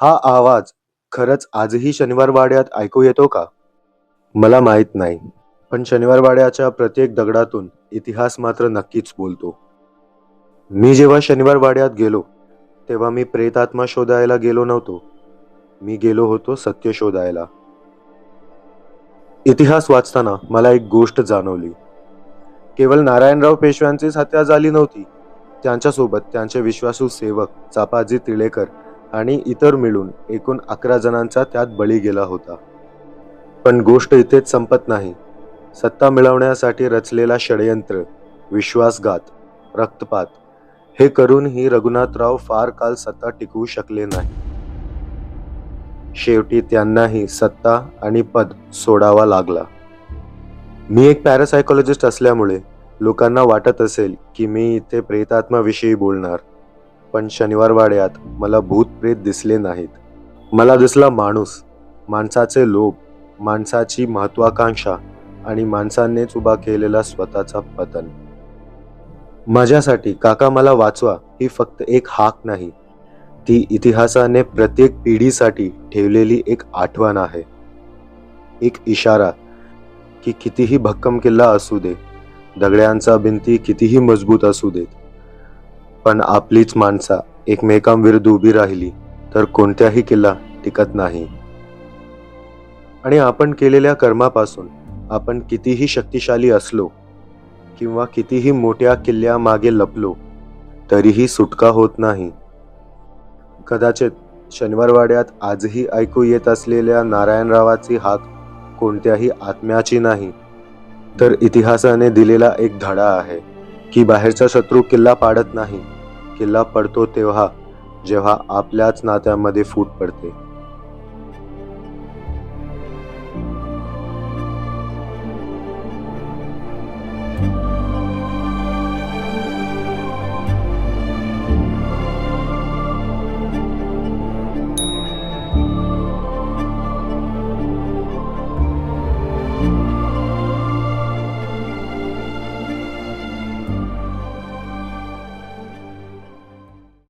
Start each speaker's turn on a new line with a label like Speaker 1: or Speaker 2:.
Speaker 1: हा आवाज खरंच आजही शनिवार वाड्यात ऐकू येतो का? मला माहित नाही. पण शनिवार वाड्याच्या प्रत्येक दगडातून इतिहास मात्र नक्कीच बोलतो. मी जेव्हा शनिवार वाड्यात गेलो, तेव्हा मी प्रेतात्मा शोधायला गेलो नव्हतो. मी गेलो होतो सत्य शोधायला. इतिहास वाचताना मला एक गोष्ट जाणवली. केवळ नारायणराव पेशव्यांचीच हत्या झाली नव्हती. त्यांच्यासोबत त्यांचे विश्वासू सेवक चापाजी तिळेकर आणि इतर मिळून एकूण 11 जणांचा त्यात बळी गेला होता. पण गोष्ट इथेच संपत नाही. सत्ता मिळवण्यासाठी रचलेला षडयंत्र, विश्वासघात, रक्तपात हे करूनही रघुनाथराव फार काळ सत्ता टिकवू शकले नाही. शेवटी त्यांनाही सत्ता आणि पद सोडावा लागला. मी एक पॅरासायकोलॉजिस्ट असल्यामुळे लोकांना वाटत असेल की मी इथे प्रेतात्माविषयी बोलणार. पण शनिवार वाड्यात मला भूत प्रेत दिसले नाहीत. मला दिसला माणूस, माणसाचे लोभ, माणसाची महत्वाकांक्षा आणि माणसांनीच उभा केलेला स्वतःचा पतन. माझ्यासाठी काका मला वाचवा ही फक्त एक हाक नाही, ती इतिहासाने प्रत्येक पिढीसाठी ठेवलेली एक आठवण आहे. एक इशारा की कितीही भक्कम किल्ला असू दे, दगड्यांचा भिंती कितीही मजबूत असू देत, पण आपलीच माणसा एकमेकांविरुद्ध उभी राहिली तर कोणत्याही किल्ला टिकत नाही. आणि आपण केलेल्या कर्मापासून आपण कितीही शक्तिशाली असलो किंवा कितीही मोठ्या किल्ल्यामागे लपलो तरीही सुटका होत नाही. कदाचित शनिवारवाड्यात आजही ऐकू येत असलेल्या नारायणरावाची हाक कोणत्याही आत्म्याची नाही, तर इतिहासाने दिलेला एक धडा आहे की बाहेरचा शत्रू किल्ला पाडत नाही. किल्ला पडतो तेव्हा जेव्हा आपल्याच नात्यामध्ये फूट पडते.